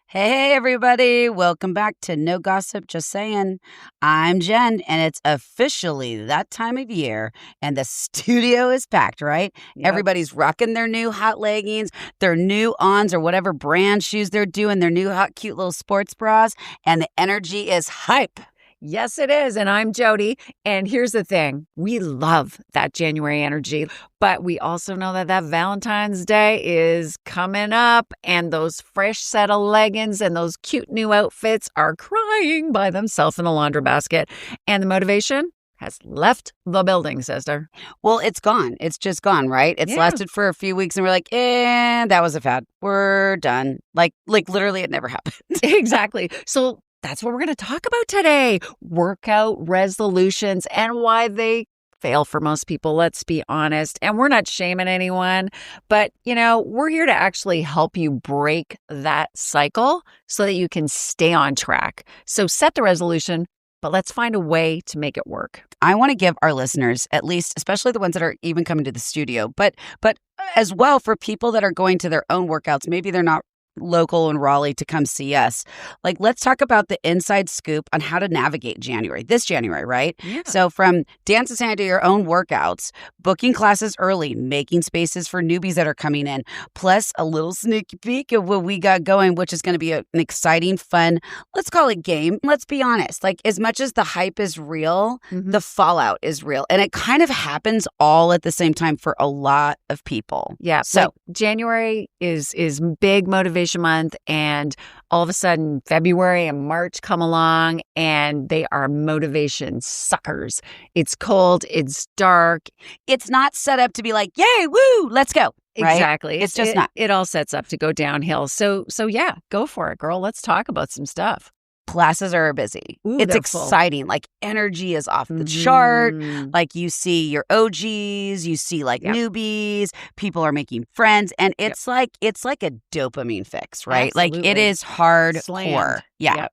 Hey, everybody. Welcome back to No Gossip, Just Saying. I'm Jen, and it's officially that time of year, and the studio is packed, right? Yep. Everybody's rocking their new hot leggings, their new ons or whatever brand shoes they're doing, their new hot, cute little sports bras, and the energy is hype. Yes, it is. And I'm Jodi. And here's the thing. We love that January energy, but we also know that Valentine's Day is coming up, and those fresh set of leggings and those cute new outfits are crying by themselves in the laundry basket. And the motivation has left the building, sister. Well, it's gone. It's just gone, right? It's lasted for a few weeks, and we're like, that was a fad. We're done. Like literally it never happened. Exactly. So that's what we're going to talk about today. Workout resolutions and why they fail for most people, let's be honest. And we're not shaming anyone, but, we're here to actually help you break that cycle so that you can stay on track. So set the resolution, but let's find a way to make it work. I want to give our listeners, at least, especially the ones that are even coming to the studio, but as well for people that are going to their own workouts, maybe they're not local in Raleigh to come see us. Let's talk about the inside scoop on how to navigate this January, right? Yeah. So from dancing to your own workouts, booking classes early, making spaces for newbies that are coming in, plus a little sneak peek of what we got going, which is going to be an exciting, fun, let's call it game. Let's be honest, as much as the hype is real, the fallout is real. And it kind of happens all at the same time for a lot of people. Yeah. So January is big motivation month, and all of a sudden February and March come along and they are motivation suckers. It's cold, it's dark. It's not set up to be like, yay, woo, let's go. Right? Exactly. It's just not. It all sets up to go downhill. So yeah, go for it, girl. Let's talk about some stuff. Classes are busy. Ooh, it's they're exciting. Full. Energy is off the chart. You see your OGs, you see newbies, people are making friends, and it's like a dopamine fix, right? Absolutely. It is hardcore. Slammed. Yeah. Yep.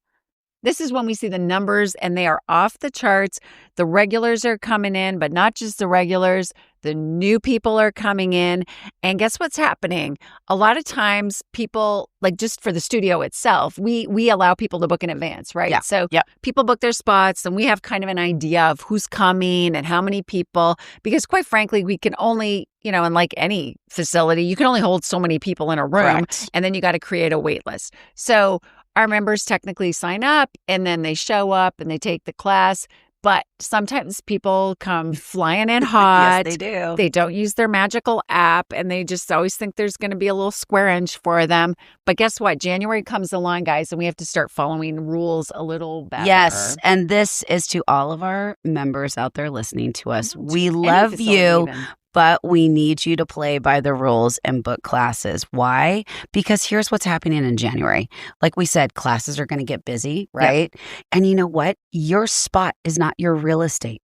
This is when we see the numbers and they are off the charts. The regulars are coming in, but not just the regulars. The new people are coming in. And guess what's happening? A lot of times people, just for the studio itself, we allow people to book in advance, right? Yeah. So people book their spots, and we have kind of an idea of who's coming and how many people, because quite frankly, we can only, in any facility, you can only hold so many people in a room. Correct. And then you got to create a wait list. So our members technically sign up, and then they show up and they take the class. But sometimes people come flying in hot. Yes, they do. They don't use their magical app, and they just always think there's going to be a little square inch for them. But guess what? January comes along, guys, and we have to start following rules a little better. Yes, and this is to all of our members out there listening to us. We love you. But we need you to play by the rules and book classes. Why? Because here's what's happening in January. Like we said, classes are going to get busy, right? Yep. And you know what? Your spot is not your real estate.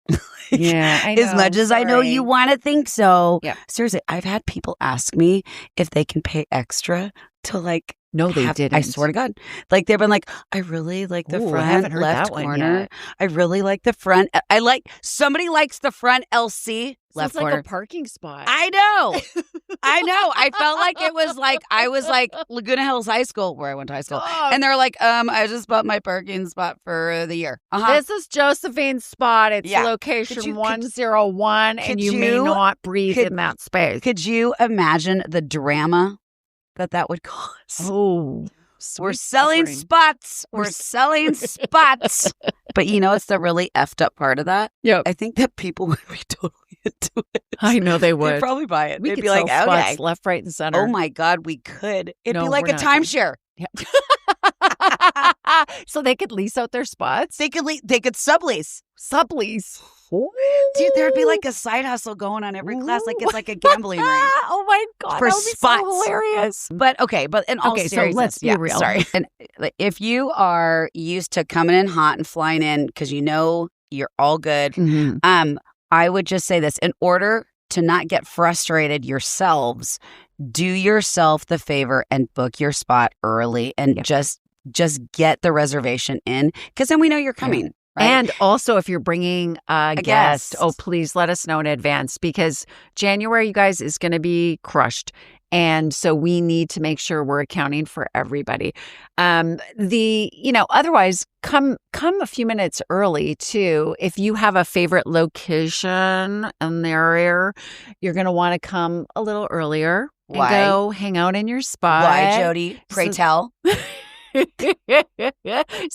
Yeah, I know. As much as I know you want to think so. Yeah. Seriously, I've had people ask me if they can pay extra to No, they didn't. I swear to God. They've been like, I really like the front left corner. I really like the front. Somebody likes the front LC left corner. It's like a parking spot. I know. I felt like it was I was Laguna Hills High School, where I went to high school. Oh. And they're like, I just bought my parking spot for the year. This is Josephine's spot. It's location 101, and you may not breathe in that space. Could you imagine the drama that would cause? Oh, we're selling spots. We're selling spots. But it's the really effed up part of that. Yeah, I think that people would be totally into it. I know they would. They'd probably buy it. They'd be like, spots okay, left, right, and center. Oh my God, we could. It'd be like a not. timeshare. Yeah. So they could lease out their spots. They could sublease. Sublease. Dude, there'd be a side hustle going on every class, it's like a gambling ring. Oh my God, for that would be spots. so hilarious. But in all seriousness, so let's be real. Sorry. And if you are used to coming in hot and flying in because you're all good, I would just say this: in order to not get frustrated yourselves, do yourself the favor and book your spot early, and just get the reservation in, because then we know you're coming. Right? And also, if you're bringing a guest, please let us know in advance, because January, you guys, is going to be crushed. And so we need to make sure we're accounting for everybody. Otherwise come a few minutes early too. If you have a favorite location in the area, you're going to want to come a little earlier and go hang out in your spot. Why, Jodi? Pray tell. So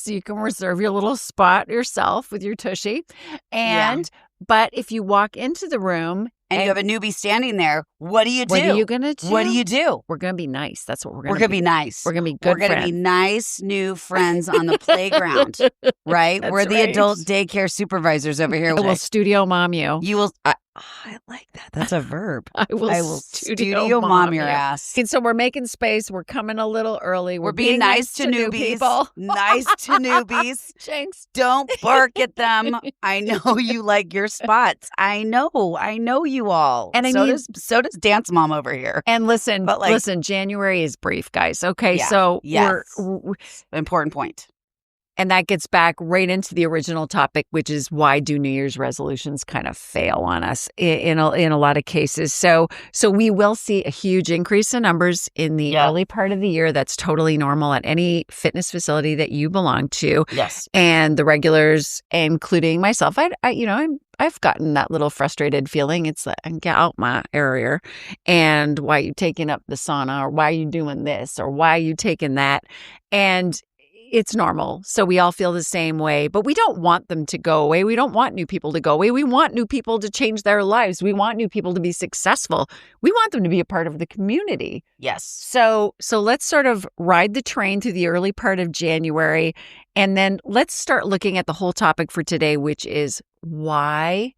you can reserve your little spot yourself with your tushy. But if you walk into the room and you have a newbie standing there, what do you do? What are you going to do? What do you do? We're going to be nice. That's what we're going to be. We're going to be nice. We're going to be good friends. We're going to be nice new friends on the playground, right? We're the adult daycare supervisors over here. I will studio mom you. You will. I like that. That's a verb. I will studio mom your ass. And so we're making space. We're coming a little early. We're being nice to newbies. People. Nice to newbies. Jinx. Don't bark at them. I know you like your spots. I know you all. And so does Dance Mom over here. And listen, January is brief, guys. Okay, so we're important point. And that gets back right into the original topic, which is why do New Year's resolutions kind of fail on us in a lot of cases. So we will see a huge increase in numbers in the early part of the year. That's totally normal at any fitness facility that you belong to. Yes. And the regulars, including myself, I've gotten that little frustrated feeling. It's like, get out my area. And why are you taking up the sauna? Or why are you doing this? Or why are you taking that? And it's normal. So we all feel the same way, but we don't want them to go away. We don't want new people to go away. We want new people to change their lives. We want new people to be successful. We want them to be a part of the community. Yes. So let's sort of ride the train through the early part of January. And then let's start looking at the whole topic for today, which is why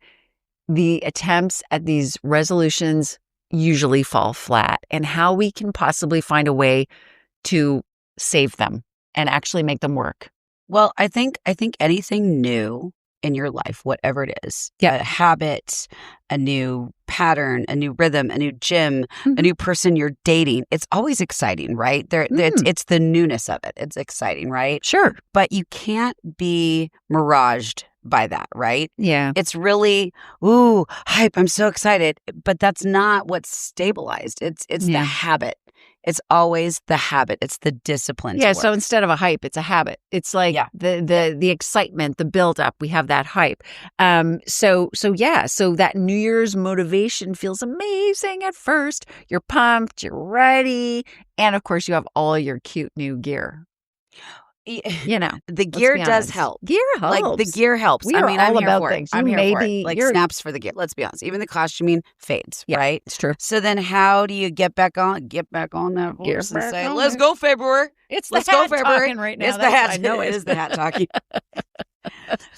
the attempts at these resolutions usually fall flat and how we can possibly find a way to save them and actually make them work. Well, I think anything new in your life, whatever it is, a habit, a new pattern, a new rhythm, a new gym, a new person you're dating, it's always exciting, right? It's the newness of it. It's exciting, right? Sure. But you can't be miraged by that, right? Yeah. It's really, ooh, hype, I'm so excited. But that's not what's stabilized. It's the habit. It's always the habit. It's the discipline. Yeah. So instead of a hype, it's a habit. It's like the excitement, the build up. We have that hype. So that New Year's motivation feels amazing at first. You're pumped. You're ready, and of course, you have all your cute new gear. You know, the gear does help. Gear helps. Like the gear helps. I'm here about things. I'm here for it. Like snaps for the gear. Let's be honest. Even the costuming fades, right? It's true. So then how do you get back on that horse and say, let's go February. Let's go February right now. It's the hat. I know it is the hat talking.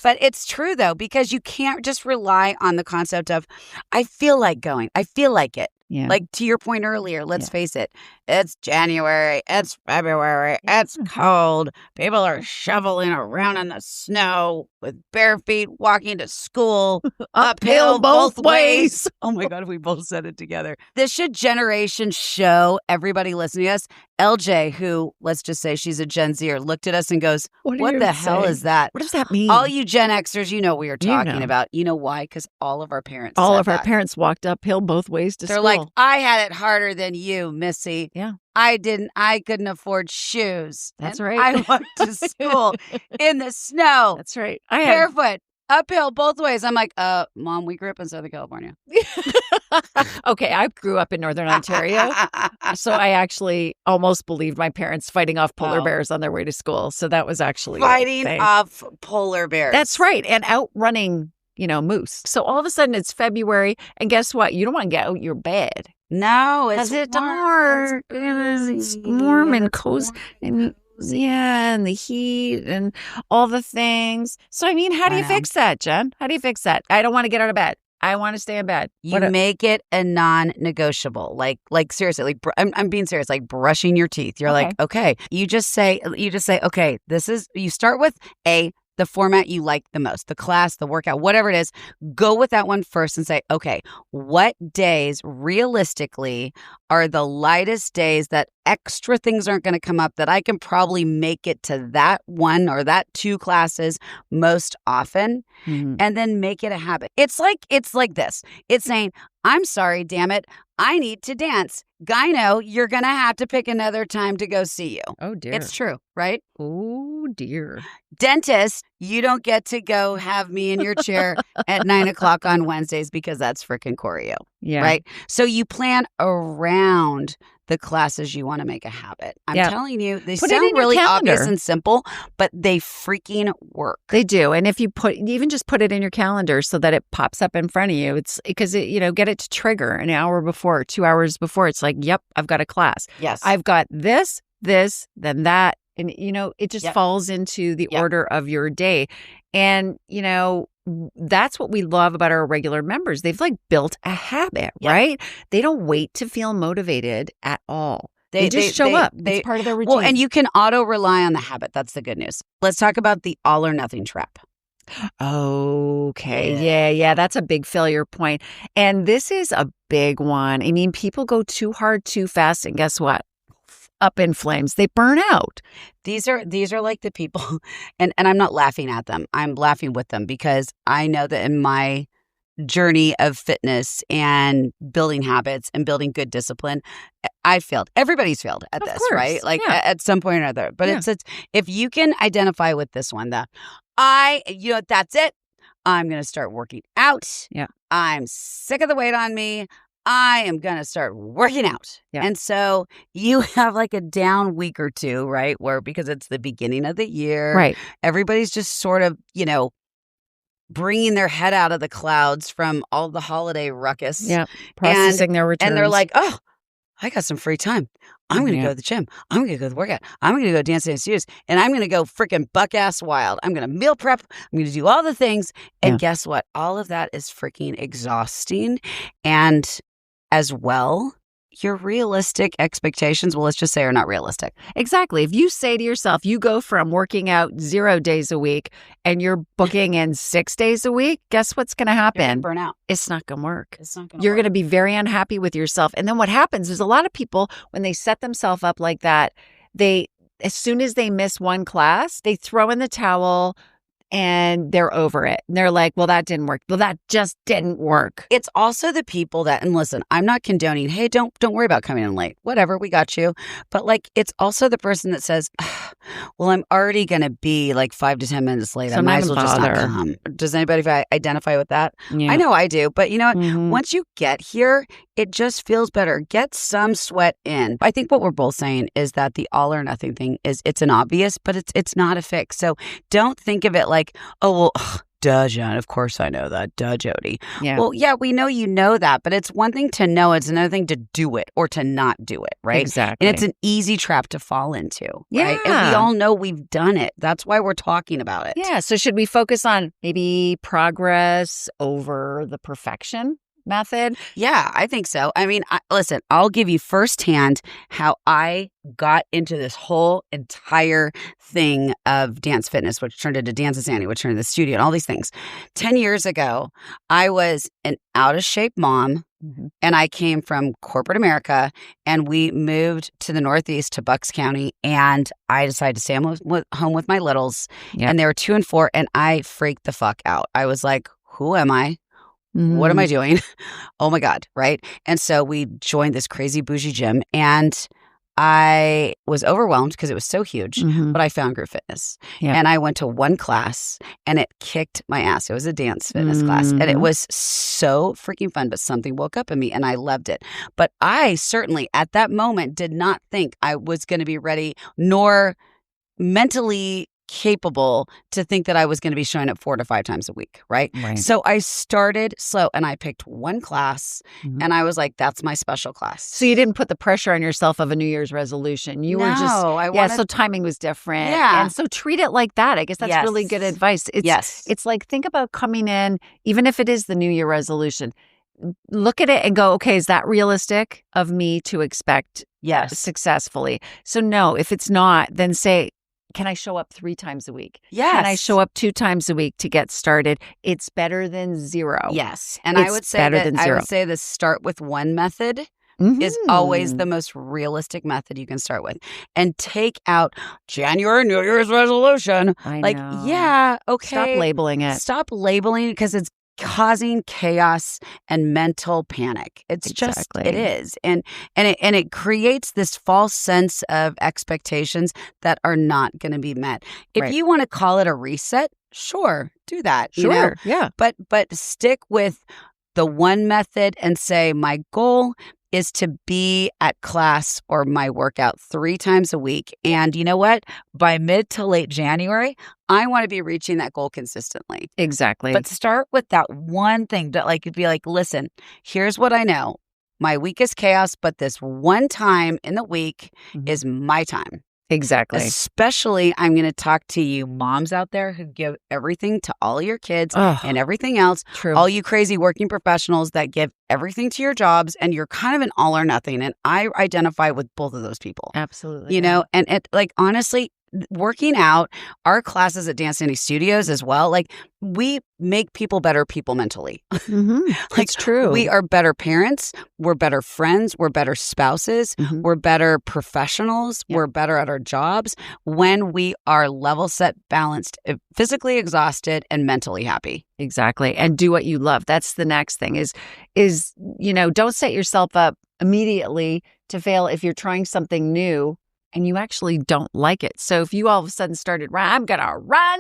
But it's true though, because you can't just rely on the concept of, I feel like going. I feel like it. Yeah. Like to your point earlier, let's face it. It's January. It's February. It's cold. People are shoveling around in the snow with bare feet, walking to school, uphill both ways. Oh my God, we both said it together. This should generation show everybody listening to us. LJ, who, let's just say she's a Gen Zer, looked at us and goes, what the hell is that? What does that mean? All you Gen Xers, you know what we are talking about. You know why? Because all of our parents our parents walked uphill both ways to school. They're like, I had it harder than you, Missy. Yeah. I couldn't afford shoes. That's right. I walked to school in the snow. That's right. Barefoot, uphill both ways. I'm like, Mom, we grew up in Southern California. Okay, I grew up in Northern Ontario. So I actually almost believed my parents fighting off polar bears on their way to school. So that was actually fighting off polar bears. That's right. And outrunning, moose. So all of a sudden it's February. And guess what? You don't want to get out your bed. No, it's dark. It's warm and cozy. And and the heat and all the things. So, I mean, how do you fix that, Jen? How do you fix that? I don't want to get out of bed. I want to stay in bed. You make it a non-negotiable. Like seriously, I'm being serious. Like brushing your teeth. You're like, okay. You just say, okay, you start with the format you like the most, the class, the workout, whatever it is. Go with that one first and say, okay, what days realistically are the lightest days that extra things aren't going to come up that I can probably make it to that one or that two classes most often, and then make it a habit. It's like this. It's saying, I'm sorry, damn it. I need to dance. gyno, you're going to have to pick another time to go see you. Oh, dear. It's true, right? Oh, dear. Dentist, you don't get to go have me in your chair at 9:00 on Wednesdays because that's freaking choreo. Yeah. Right? So you plan around the classes you want to make a habit. I'm telling you, they Put it sound in your really obvious calendar. and simple, but they freaking work. They do. And if you even just put it in your calendar so that it pops up in front of you, it's because get it to trigger an hour before, 2 hours before. It's like, yep, I've got a class. Yes. I've got this, then that. And, it just falls into the order of your day. And, that's what we love about our regular members. They've built a habit, right? They don't wait to feel motivated at all. They just show up. It's part of their routine. Well, and you can auto rely on the habit. That's the good news. Let's talk about the all or nothing trap. Okay. Yeah. That's a big failure point. And this is a big one. I mean, people go too hard, too fast. And guess what? Up in flames. They burn out. These are like the people, and I'm not laughing at them. I'm laughing with them because I know that in my journey of fitness and building habits and building good discipline, I failed. Everybody's failed at this, right? At some point or another. But it's if you can identify with this one, that's it. I'm going to start working out. Yeah. I'm sick of the weight on me. I am going to start working out. Yeah. And so you have a down week or two, right? Where because it's the beginning of the year, right? Everybody's just sort of, bringing their head out of the clouds from all the holiday ruckus. Yeah. Processing their returns. And they're like, oh, I got some free time. I'm going to go to the gym. I'm going to go to the workout. I'm going to go dance in studios. And I'm going to go freaking buck ass wild. I'm going to meal prep. I'm going to do all the things. And guess what? All of that is freaking exhausting. And as well, your realistic expectations, well, let's just say are not realistic. Exactly. If you say to yourself, you go from working out 0 days a week and you're booking in 6 days a week, guess what's going to happen? Burn out. It's not going to work. It's not going to You're work. going to be very unhappy with yourself. And then what happens is a lot of people, when they set themselves up like that, as soon as they miss one class, they throw in the towel and they're over it. And they're like, well, that didn't work. Well, that just didn't work. It's also the people that, and listen, I'm not condoning, hey, don't worry about coming in late. Whatever, we got you. But it's also the person that says, well, I'm already going to be 5 to 10 minutes late. So I might as well just not come. Does anybody identify with that? Yeah. I know I do. But you know what? Mm-hmm. Once you get here, it just feels better. Get some sweat in. I think what we're both saying is that the all or nothing thing it's an obvious, but it's not a fix. So don't think of it like, oh, well, duh, Jen. Of course I know that. Duh, Jodi. Yeah. Well, yeah, we know you know that, but it's one thing to know. It's another thing to do it or to not do it, right? Exactly. And it's an easy trap to fall into, right? Yeah. And we all know we've done it. That's why we're talking about it. Yeah. So should we focus on maybe progress over the perfection method? Yeah, I think so. I mean, listen, I'll give you firsthand how I got into this whole entire thing of dance fitness, which turned into Dance and Sandy, which turned into the studio and all these things. 10 years ago, I was an out-of-shape mom, and I came from corporate America, and we moved to the Northeast to Bucks County, and I decided to stay home with my littles, and they were 2 and 4, and I freaked the fuck out. I was like, who am I? What am I doing? Oh my God, right? And so we joined this crazy bougie gym, and I was overwhelmed because it was so huge, but I found Group Fitness. Yeah. And I went to one class, and it kicked my ass. It was a dance fitness class, and it was so freaking fun, but something woke up in me, and I loved it. But I certainly, at that moment, did not think I was going to be ready, nor mentally capable to think that I was going to be showing up 4 to 5 times a week, right? So I started slow, and I picked one class, and I was like, that's my special class. So you didn't put the pressure on yourself of a New Year's resolution. You were just, so timing was different. Yeah. And so treat it like that. I guess that's really good advice. It's like, think about coming in, even if it is the New Year resolution, look at it and go, okay, is that realistic of me to expect successfully? So no, if it's not, then say, can I show up 3 times a week? Yes. Can I show up 2 times a week to get started? It's better than 0. Yes. And I would say the start with one method is always the most realistic method you can start with. And take out January New Year's resolution. I know. Yeah, okay. Stop labeling it. Stop labeling it because it's causing chaos and mental panic. It's just, it is. And it creates this false sense of expectations that are not going to be met. If you want to call it a reset, sure, do that. Sure, you know? yeah. But stick with the one method and say, my goal is to be at class or my workout 3 times a week. And you know what? By mid to late January, I want to be reaching that goal consistently. Exactly. But start with that one thing that you'd be like, listen, here's what I know. My week is chaos, but this one time in the week is my time. Exactly. Especially, I'm going to talk to you moms out there who give everything to all your kids and everything else. True. All you crazy working professionals that give everything to your jobs, and you're kind of an all or nothing. And I identify with both of those people. Absolutely. You know, and it, honestly, working out, our classes at Dance Sandy Studios as well, we make people better people mentally. That's true. We are better parents. We're better friends. We're better spouses. We're better professionals. We're better at our jobs when we are level set, balanced, physically exhausted, and mentally happy. Exactly. And do what you love. That's the next thing is, don't set yourself up immediately to fail if you're trying something new and you actually don't like it. So if you all of a sudden started, I'm going to run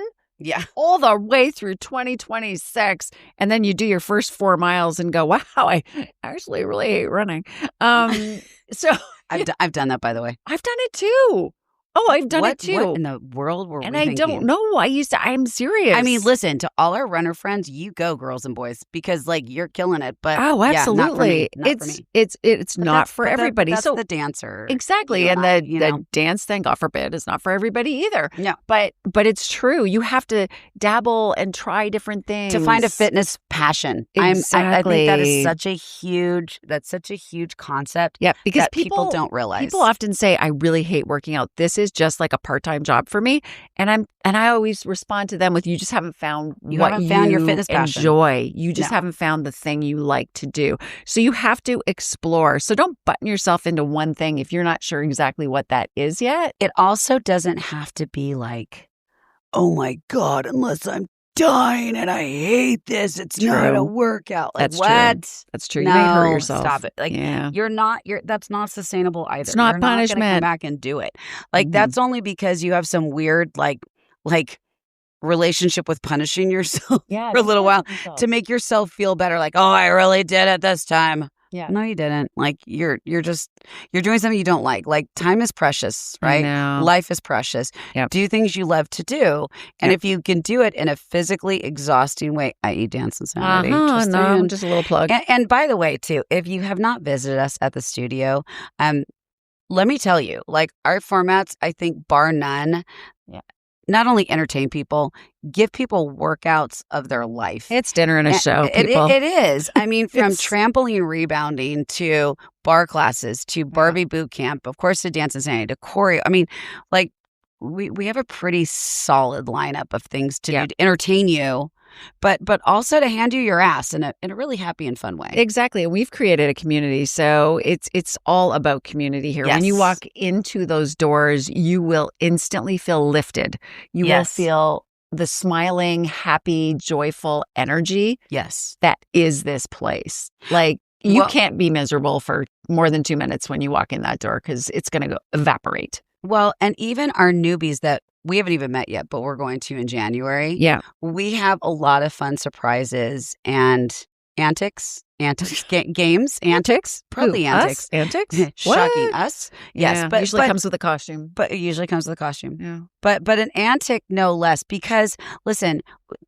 all the way through 2026, and then you do your first 4 miles and go, wow, I actually really hate running. So I've done that, by the way. I've done it too. Oh, I've done it too. What in the world were we And thinking? I don't know. I'm serious. I mean, listen, to all our runner friends, you go, girls and boys, because you're killing it. But absolutely. Not for me. It's not for everybody. That's so the dancer. Exactly. And the dance thing, God forbid, is not for everybody either. No. But it's true. You have to dabble and try different things to find a fitness passion. Exactly. I think that's such a huge concept. Yeah, because people don't realize. People often say, I really hate working out. This is just like a part-time job for me. And I always respond to them with, you just haven't found your fitness passion. Enjoy. You just haven't found the thing you like to do. So you have to explore. So don't button yourself into one thing if you're not sure exactly what that is yet. It also doesn't have to be oh my God, unless I'm dying and I hate this, it's not a workout. That's what? True. That's true. You may hurt yourself. Stop it. That's not sustainable either. It's not you're punishment. Not gonna come back and do it. That's only because you have some weird relationship with punishing yourself for a little while to make yourself feel better. I really did it this time. Yeah. No, you didn't. You're doing something you don't like. Time is precious, right? Life is precious. Yep. Do things you love to do. And if you can do it in a physically exhausting way, i.e. Dance and Sanity. Just a little plug. And by the way, too, if you have not visited us at the studio, let me tell you, our formats, I think bar none, not only entertain people, give people workouts of their life. It's dinner and a show, people. It is. I mean, from trampoline rebounding to bar classes to Barbie boot camp, of course, to Dance and Sanity, to choreo. I mean, we have a pretty solid lineup of things to do to entertain you, but also to hand you your ass in a really happy and fun way. Exactly. And we've created a community. So it's all about community here. Yes. When you walk into those doors, you will instantly feel lifted. You will feel the smiling, happy, joyful energy. Yes. That is this place. You can't be miserable for more than 2 minutes when you walk in that door because it's going to evaporate. Well, and even our newbies that we haven't even met yet, but we're going to in January. Yeah. We have a lot of fun surprises and antics, games, antics, probably antics. Us? Antics? Shocking us. Yes. Yeah, but usually comes with a costume. But it usually comes with a costume. Yeah. But an antic no less, because listen,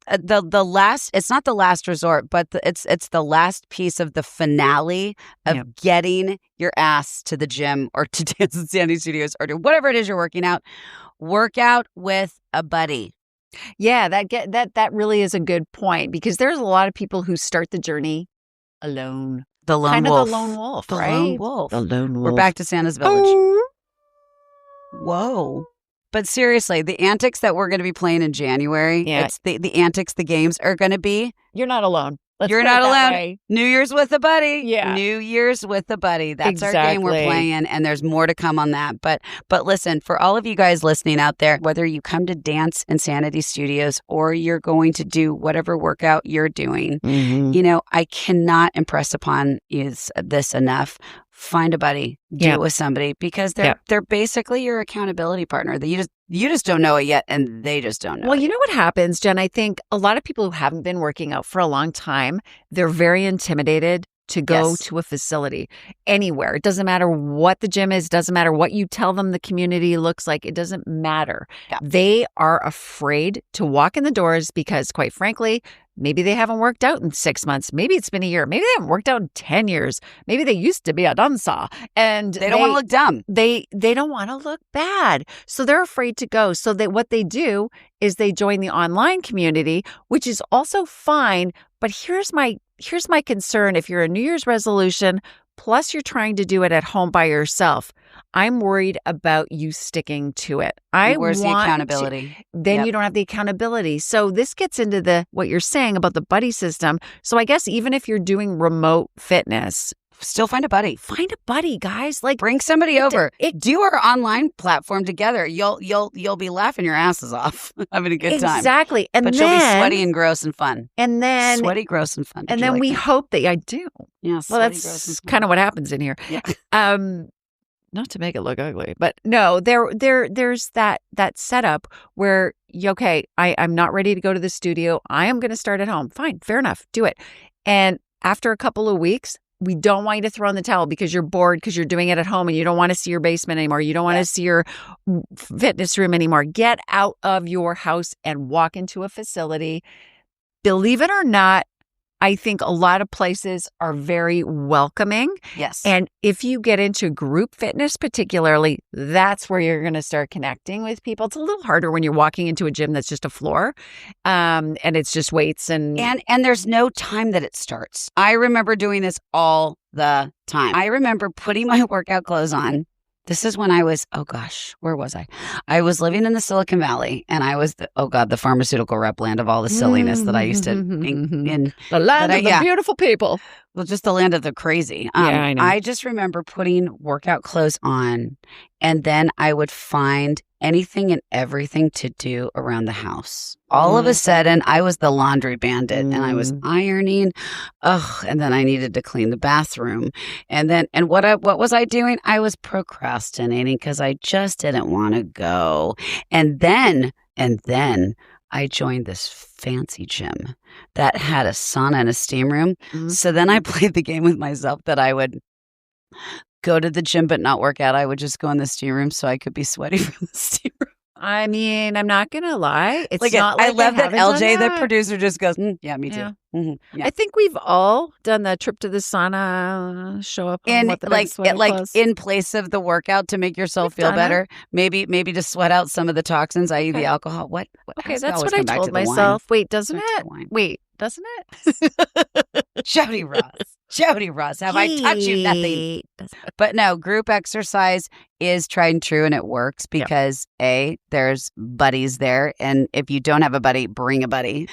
the last, it's not the last resort, but it's the last piece of the finale of getting your ass to the gym or to Dance and Sandy Studios or to whatever it is you're working out. Work out with a buddy. Yeah, that really is a good point, because there's a lot of people who start the journey alone. The lone kind wolf. Of the lone wolf, the right? Lone wolf. The lone wolf. We're back to Santa's Village. Whoa. But seriously, the antics that we're going to be playing in January, it's the antics, the games are going to be. You're not alone. Let's You're put it not that alone. way. New Year's with a buddy. Yeah. New Year's with a buddy. That's our game we're Exactly. playing, and there's more to come on that. But listen, for all of you guys listening out there, whether you come to Dance Insanity Studios or you're going to do whatever workout you're doing, Mhm. you know, I cannot impress upon this enough. Find a buddy, do Yeah. it with somebody, because Yeah. they're basically your accountability partner. That you just don't know it yet, and they just don't know. Well, it you know what happens, Jen? I think a lot of people who haven't been working out for a long time, they're very intimidated to go Yes. to a facility anywhere. It doesn't matter what the gym is, doesn't matter what you tell them the community looks like, it doesn't matter. Yeah. They are afraid to walk in the doors because, quite frankly, maybe they haven't worked out in 6 months. Maybe it's been a year. Maybe they haven't worked out in 10 years. Maybe they used to be a dancer. And They don't want to look dumb. They don't want to look bad. So they're afraid to go. So what they do is they join the online community, which is also fine. But here's my concern. If you're a New Year's resolution, plus you're trying to do it at home by yourself, I'm worried about you sticking to it. Where's the accountability? Then you don't have the accountability. So this gets into what you're saying about the buddy system. So I guess even if you're doing remote fitness, Still find a buddy. find a buddy, guys. Like, Bring somebody over. it- Do our online platform together. You'll be laughing your asses off, having a good time. exactly. And But then you'll be sweaty and gross and fun. and then Sweaty, gross, and fun. Did and you then like we that? hope that I do. Yeah, Well, sweaty, gross, that's and fun. kind of what happens in here. Yeah. Not to make it look ugly, but no, there's that setup where I'm not ready to go to the studio. I am going to start at home. Fine, fair enough, do it. And after a couple of weeks, we don't want you to throw in the towel because you're bored because you're doing it at home and you don't want to see your basement anymore. You don't want to see your fitness room anymore. Get out of your house and walk into a facility. Believe it or not, I think a lot of places are very welcoming. Yes. And if you get into group fitness particularly, that's where you're going to start connecting with people. It's a little harder when you're walking into a gym that's just a floor and it's just weights and there's no time that it starts. I remember doing this all the time. I remember putting my workout clothes on. This is when I was, where was I? I was living in the Silicon Valley, and I was the pharmaceutical rep land of all the silliness that I used to in the land of the beautiful people. Well, just the land of the crazy. I know. I just remember putting workout clothes on, and then I would find anything and everything to do around the house. All of a sudden, I was the laundry bandit, and I was ironing. And then I needed to clean the bathroom. And what was I doing? I was procrastinating because I just didn't want to go. And then I joined this fancy gym that had a sauna and a steam room. So then I played the game with myself that I would go to the gym but not work out. I would just go in the steam room so I could be sweaty from the steam room. I mean, I'm not going to lie. It's Like not I like love that haven't done LJ, the that. producer, just goes, yeah, me too. Yeah. Yeah. I think we've all done the trip to the sauna, show up home And with the big sweaty clothes. in place of the workout to make yourself We've feel done better, maybe to sweat out some of the toxins, i.e. the alcohol. What? Okay, how's it that's always what I come back told to the wine? myself. Wait, doesn't Back to it? the wine. Wait, doesn't it? Jody Ross, have I touched you? Nothing. But no, group exercise is tried and true, and it works because there's buddies there, and if you don't have a buddy, bring a buddy.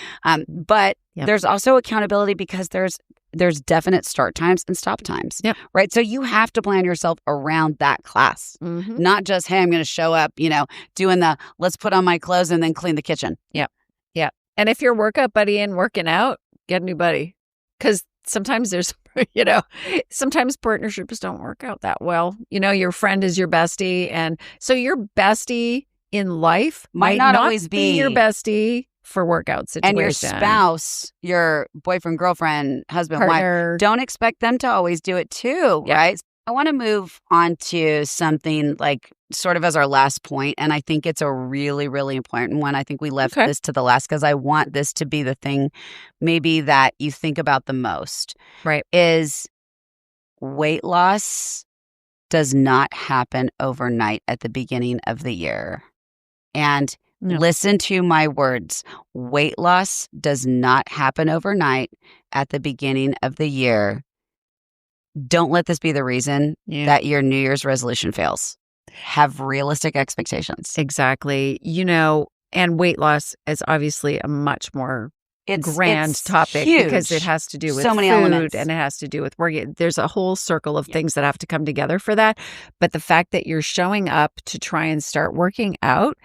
But there's also accountability because there's definite start times and stop times. Yep. Right. So you have to plan yourself around that class, not just, hey, I'm going to show up, doing the let's put on my clothes and then clean the kitchen. Yeah. And if you're workout buddy and working out, get a new buddy. Because sometimes there's, sometimes partnerships don't work out that well. Your friend is your bestie. And so your bestie in life might not always be your bestie for workout situation. And your spouse, your boyfriend, girlfriend, husband, partner. wife, don't expect them to always do it too, right? I want to move on to something like sort of as our last point, and I think it's a really, really important one. I think we left this to the last because I want this to be the thing maybe that you think about the most. Right. Is weight loss does not happen overnight at the beginning of the year. And listen to my words. Weight loss does not happen overnight at the beginning of the year. Don't let this be the reason that your New Year's resolution fails. Have realistic expectations. Exactly. And weight loss is obviously a much more grand topic huge. because it has to do with so many food elements. and it has to do with work. There's a whole circle of things that have to come together for that. But the fact that you're showing up to try and start working out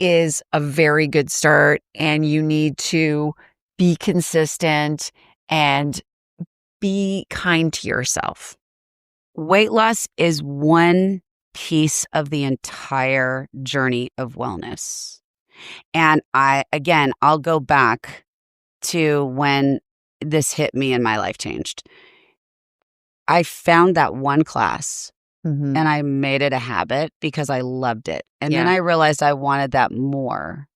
is a very good start, and you need to be consistent and be kind to yourself. Weight loss is one piece of the entire journey of wellness. And I'll go back to when this hit me and my life changed. I found that one class and I made it a habit because I loved it. And then I realized I wanted that more.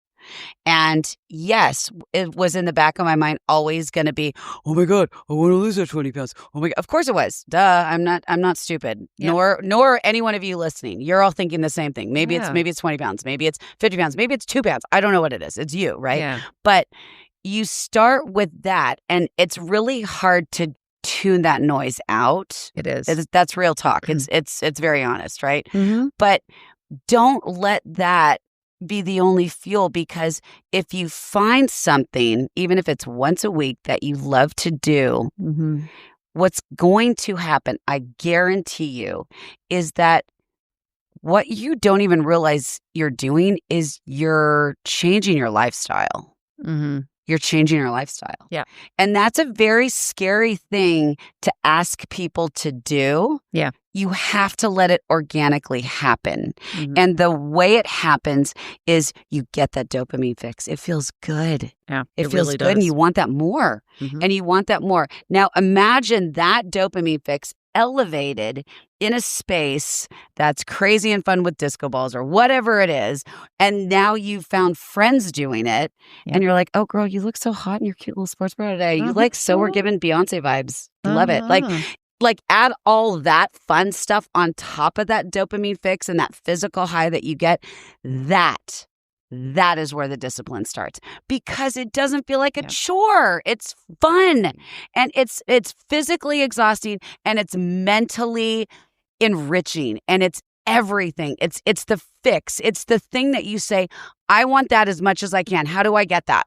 And yes, it was in the back of my mind always going to be, oh my God, I want to lose that 20 pounds. Oh my God. Of course it was. Duh. I'm not stupid. Yep. Nor any one of you listening. You're all thinking the same thing. Maybe it's 20 pounds. Maybe it's 50 pounds. Maybe it's 2 pounds. I don't know what it is. It's you, right? Yeah. But you start with that, and it's really hard to tune that noise out. It is. That's real talk. It's very honest, right? But don't let that be the only fuel, because if you find something, even if it's once a week, that you love to do, what's going to happen, I guarantee you, is that what you don't even realize you're doing is you're changing your lifestyle. You're changing your lifestyle. Yeah. And that's a very scary thing to ask people to do. Yeah. You have to let it organically happen. And the way it happens is you get that dopamine fix. It feels good. Yeah. It feels really good, does. and you want that more. And you want that more. Now imagine that dopamine fix elevated in a space that's crazy and fun with disco balls or whatever it is. And now you've found friends doing it. And you're like, oh, girl, you look so hot in your cute little sports bra today. You we're giving Beyonce vibes. Love it. Like add all that fun stuff on top of that dopamine fix and that physical high that you get. That is where the discipline starts, because it doesn't feel like a chore. It's fun, and it's physically exhausting, and it's mentally enriching, and it's everything. It's the fix. It's the thing that you say, I want that as much as I can. How do I get that?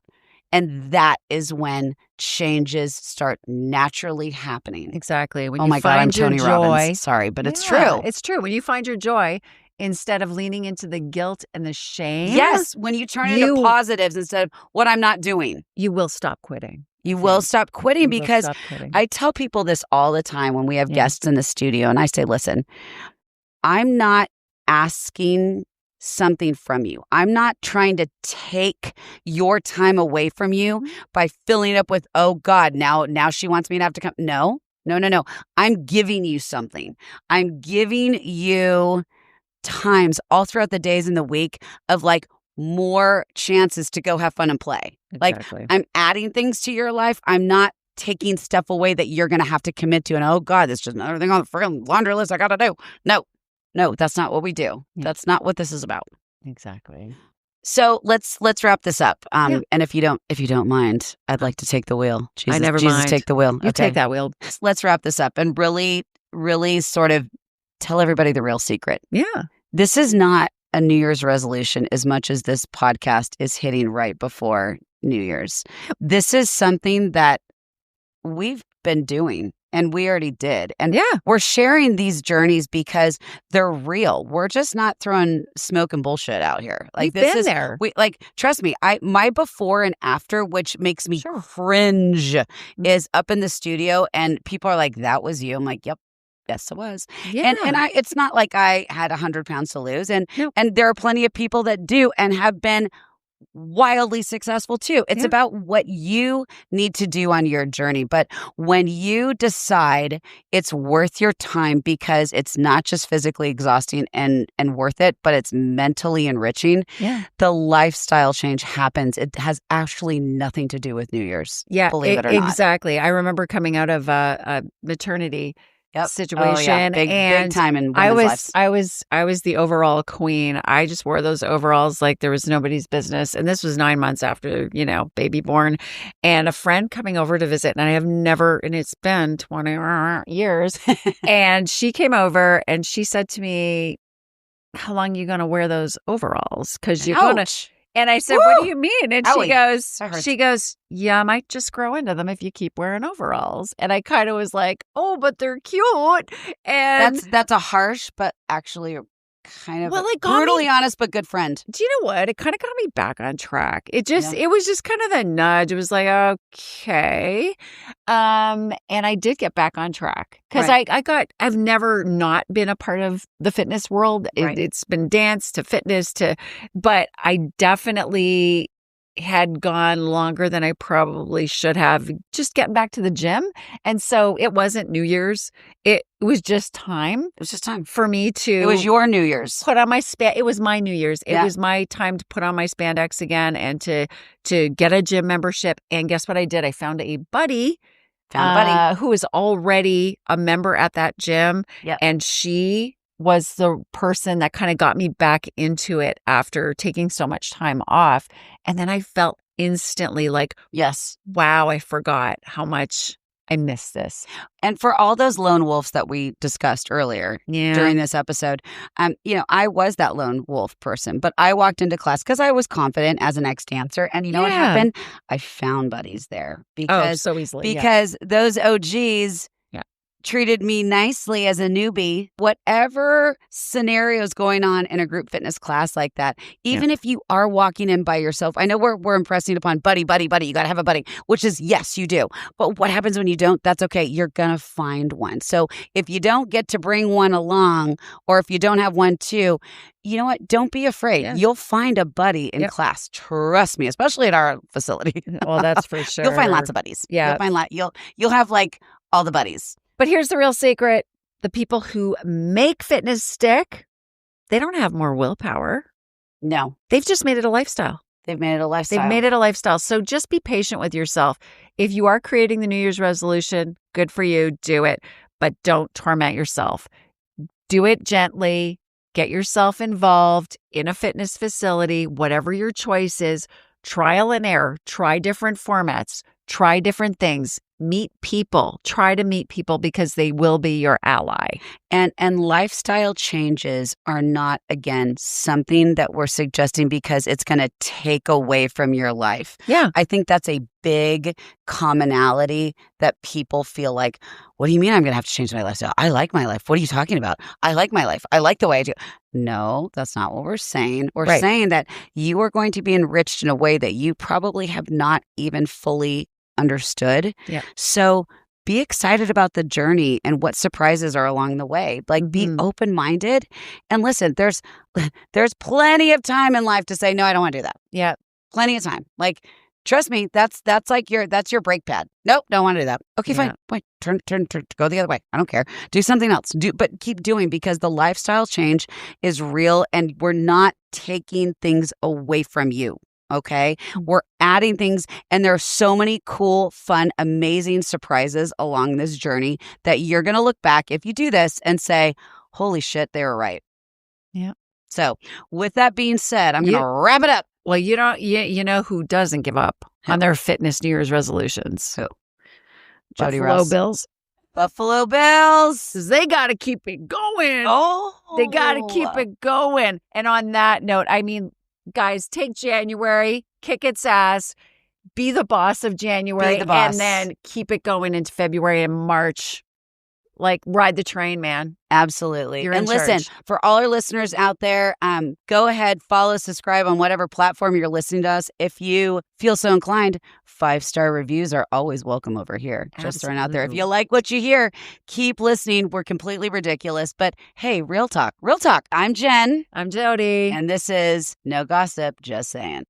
And that is when changes start naturally happening. Exactly. When oh you my God, I'm find your Tony joy, Robbins. Sorry, but it's true. It's true. When you find your joy, instead of leaning into the guilt and the shame. Yes, when you turn it into positives instead of what I'm not doing. You will stop quitting. You will stop quitting, because I tell people this all the time when we have guests in the studio, and I say, listen, I'm not asking something from you. I'm not trying to take your time away from you by filling up with, oh God, now she wants me to have to come. No. I'm giving you something. I'm giving you times all throughout the days in the week of like more chances to go have fun and play. Exactly. Like I'm adding things to your life. I'm not taking stuff away that you're going to have to commit to. And oh God, there's just another thing on the freaking laundry list I got to do. No, that's not what we do. Yeah. That's not what this is about. Exactly. So let's wrap this up. And if you don't mind, I'd like to take the wheel. I never mind. Take the wheel. You take that wheel. Let's wrap this up and really, really sort of tell everybody the real secret. Yeah. This is not a New Year's resolution as much as this podcast is hitting right before New Year's. This is something that we've been doing. And we already did. And we're sharing these journeys because they're real. We're just not throwing smoke and bullshit out here. Like We've been there. Trust me, my before and after, which makes me cringe, is up in the studio and people are like, that was you. I'm like, yep. Yes, it was. Yeah. And it's not like I had 100 pounds to lose. And there are plenty of people that do and have been wildly successful too. It's about what you need to do on your journey. But when you decide it's worth your time because it's not just physically exhausting and worth it, but it's mentally enriching, the lifestyle change happens. It has actually nothing to do with New Year's. Yeah, believe it or not. Exactly. I remember coming out of a maternity situation. Oh, yeah. Big time in women's lives. I was the overall queen. I just wore those overalls like there was nobody's business. And this was 9 months after, baby born. And a friend coming over to visit, and I have never, and it's been 20 years. And she came over and she said to me, how long are you going to wear those overalls? Because you're going to, And I said, Woo! what do you mean? And Owie. she goes, yeah, I might just grow into them if you keep wearing overalls. And I kind of was like, oh, but they're cute. And That's a harsh, but actually kind of Well, it got brutally honest, but good friend. do you know what? It kind of got me back on track. It was just kind of the nudge. It was like, okay. And I did get back on track because Right. I've never not been a part of the fitness world. Right. It's been dance to fitness but I definitely had gone longer than I probably should have just getting back to the gym. And so it wasn't New Year's. It was just time. It was just time. For me to It was your New Year's. put on my it was my New Year's. It Yeah. was my time to put on my spandex again and to get a gym membership. And guess what I did? I found a buddy. Who is already a member at that gym. Yep. And she was the person that kind of got me back into it after taking so much time off. And then I felt instantly like, Yes. wow, I forgot how much I missed this. And for all those lone wolves that we discussed earlier during this episode, I was that lone wolf person, but I walked into class because I was confident as an ex-dancer. And you know what happened? I found buddies there because so easily. because those OGs treated me nicely as a newbie. Whatever scenario's going on in a group fitness class like that, even if you are walking in by yourself, I know we're impressing upon buddy. You got to have a buddy, which is, yes, you do. But what happens when you don't? That's okay. You're going to find one. So if you don't get to bring one along, or if you don't have one too, you know what? Don't be afraid. Yeah. You'll find a buddy in class. Trust me, especially at our facility. Well, that's for sure. You'll find lots of buddies. Yeah. You'll have like all the buddies. But here's the real secret. The people who make fitness stick, they don't have more willpower. No. They've just made it a lifestyle. They've made it a lifestyle. So just be patient with yourself. If you are creating the New Year's resolution, good for you. Do it. But don't torment yourself. Do it gently. Get yourself involved in a fitness facility, whatever your choice is. Trial and error. Try different formats. Try different things. Meet people. Try to meet people because they will be your ally. And lifestyle changes are not, again, something that we're suggesting because it's going to take away from your life. Yeah. I think that's a big commonality that people feel like, what do you mean I'm going to have to change my lifestyle? I like my life. What are you talking about? I like my life. I like the way I do. No, that's not what we're saying. We're saying that you are going to be enriched in a way that you probably have not even fully understood. Yeah. So be excited about the journey and what surprises are along the way. Like, be open-minded. And listen, there's plenty of time in life to say, no, I don't want to do that. Yeah. Plenty of time. Like, trust me, that's your brake pad. Nope, don't want to do that. Okay, fine. Wait, turn, go the other way. I don't care. Do something else. But keep doing, because the lifestyle change is real and we're not taking things away from you. Okay, we're adding things, and there are so many cool, fun, amazing surprises along this journey that you're going to look back if you do this and say, holy shit, they were right. Yeah. So with that being said, I'm going to wrap it up. Well, you know who doesn't give up on their fitness New Year's resolutions? Who? Jodi Buffalo Bills. Buffalo Bills. They got to keep it going. Oh. They got to keep it going. And on that note, I mean, guys, take January, kick its ass, be the boss of January, and then keep it going into February and March. Like, ride the train, man. Absolutely. You're and in listen, charge. for all our listeners out there, go ahead, follow, subscribe on whatever platform you're listening to us. If you feel so inclined, 5-star reviews are always welcome over here. Just throwing out there. If you like what you hear, keep listening. We're completely ridiculous. But hey, real talk. I'm Jen. I'm Jodi. And this is No Gossip, Just Saying.